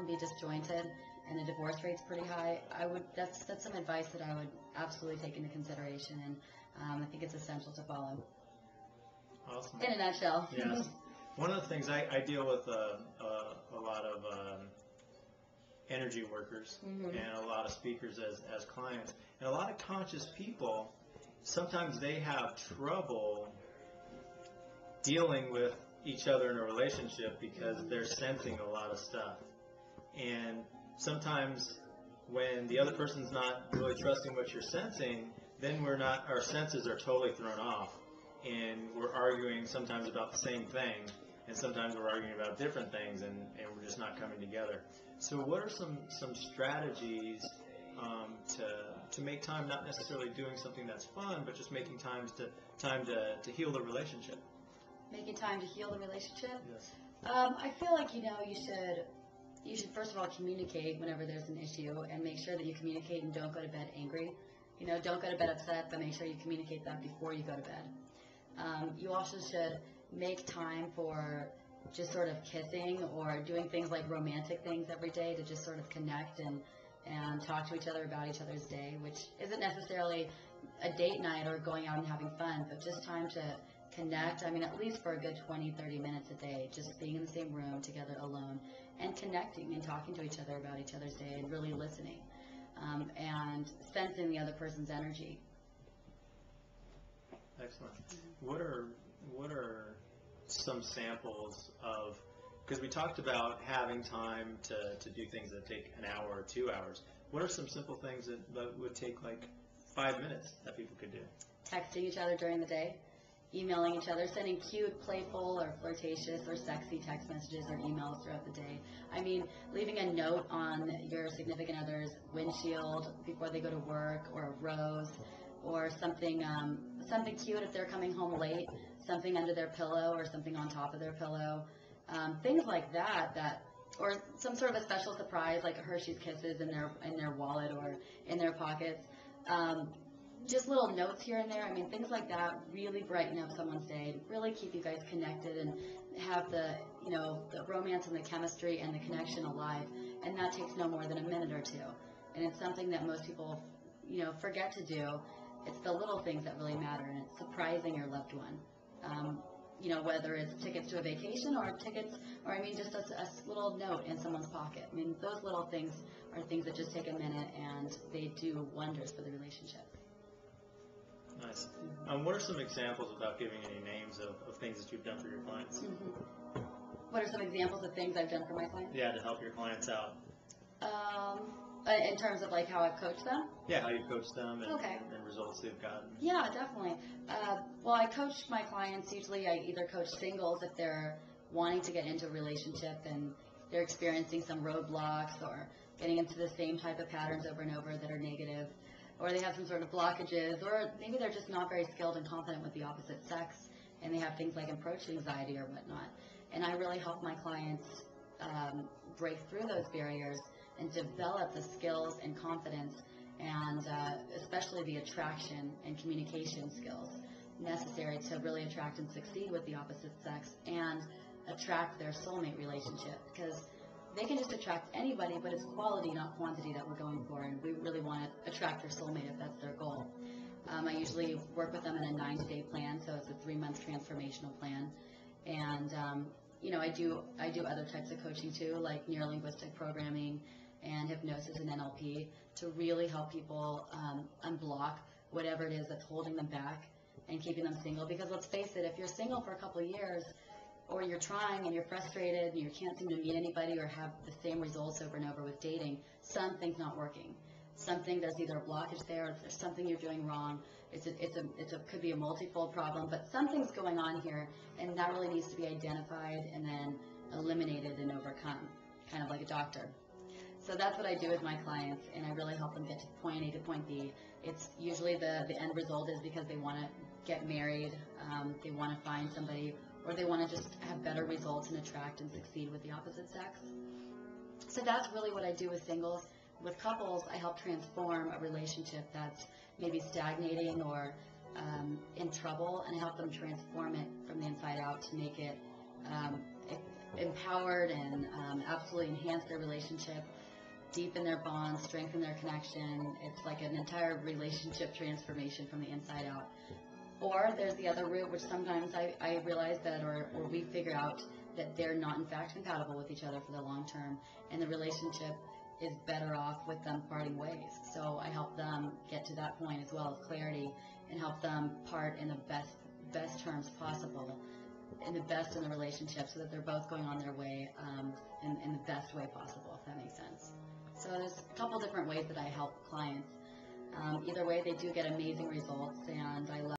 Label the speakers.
Speaker 1: can be disjointed and the divorce rate's pretty high, that's some advice that I would absolutely take into consideration, and I think it's essential to follow.
Speaker 2: Awesome.
Speaker 1: In a nutshell.
Speaker 2: Yes. One of the things I deal with a lot of energy workers and a lot of speakers as clients, and a lot of conscious people, sometimes they have trouble dealing with each other in a relationship because they're sensing a lot of stuff. And sometimes when the other person's not really trusting what you're sensing, then our senses are totally thrown off, and we're arguing sometimes about the same thing, and sometimes we're arguing about different things, and we're just not coming together. So what are some strategies to make time, not necessarily doing something that's fun, but just making time to heal the relationship?
Speaker 1: Making time to heal the relationship?
Speaker 2: Yes.
Speaker 1: I feel like, you should first of all communicate whenever there's an issue, and make sure that you communicate and don't go to bed angry. Don't go to bed upset, but make sure you communicate that before you go to bed. You also should make time for just sort of kissing or doing things like romantic things every day to just sort of connect and talk to each other about each other's day, which isn't necessarily a date night or going out and having fun, but just time to connect. I mean, at least for a good 20, 30 minutes a day, just being in the same room together alone and connecting and talking to each other about each other's day and really listening and sensing the other person's energy.
Speaker 2: Excellent. What are some samples of, because we talked about having time to do things that take an hour or 2 hours. What are some simple things that would take like 5 minutes that people could do?
Speaker 1: Texting each other during the day, emailing each other, sending cute, playful, or flirtatious, or sexy text messages or emails throughout the day. I mean, leaving a note on your significant other's windshield before they go to work, or a rose, or something cute if they're coming home late, something under their pillow or something on top of their pillow, things like that, or some sort of a special surprise like a Hershey's Kisses in their wallet or in their pockets. Just little notes here and there. I mean, things like that really brighten up someone's day, really keep you guys connected and have the romance and the chemistry and the connection alive. And that takes no more than a minute or two. And it's something that most people, forget to do. It's the little things that really matter, and it's surprising your loved one. Whether it's tickets to a vacation or just a little note in someone's pocket. I mean, those little things are things that just take a minute, and they do wonders for the relationship.
Speaker 2: Nice. What are some examples, without giving any names, of things that you've done for your clients?
Speaker 1: Mm-hmm. What are some examples of things I've done for my clients?
Speaker 2: Yeah, to help your clients out.
Speaker 1: In terms of like how I've coached them?
Speaker 2: Yeah, how you coach them and,
Speaker 1: okay.
Speaker 2: and results they've gotten.
Speaker 1: Yeah, definitely. Well, I coach my clients. Usually I either coach singles if they're wanting to get into a relationship and they're experiencing some roadblocks or getting into the same type of patterns over and over that are negative, or they have some sort of blockages, or maybe they're just not very skilled and confident with the opposite sex and they have things like approach anxiety or whatnot. And I really help my clients break through those barriers and develop the skills and confidence and especially the attraction and communication skills necessary to really attract and succeed with the opposite sex and attract their soulmate relationship, because they can just attract anybody, but it's quality, not quantity, that we're going for, and we really want to attract their soulmate if that's their goal. I usually work with them in a 90-day plan, so it's a 3-month transformational plan, and I do other types of coaching too, like neurolinguistic programming and hypnosis and NLP, to really help people unblock whatever it is that's holding them back and keeping them single. Because let's face it, if you're single for a couple of years, or you're trying and you're frustrated and you can't seem to meet anybody or have the same results over and over with dating, something's not working. There's either a blockage there, or there's something you're doing wrong. It could be a multifold problem, but something's going on here, and that really needs to be identified and then eliminated and overcome, kind of like a doctor. So that's what I do with my clients, and I really help them get to point A to point B. It's usually the end result is because they want to get married, they want to find somebody, or they want to just have better results and attract and succeed with the opposite sex. So that's really what I do with singles. With couples, I help transform a relationship that's maybe stagnating or in trouble, and I help them transform it from the inside out to make it empowered and absolutely enhance their relationship, deepen their bond, strengthen their connection. It's like an entire relationship transformation from the inside out. Or there's the other route, which sometimes I realize that, or we figure out that they're not in fact compatible with each other for the long term, and the relationship is better off with them parting ways. So I help them get to that point as well, of clarity, and help them part in the best terms possible, in the best in the relationship, so that they're both going on their way in the best way possible, if that makes sense. So there's a couple different ways that I help clients. Either way, they do get amazing results, and I love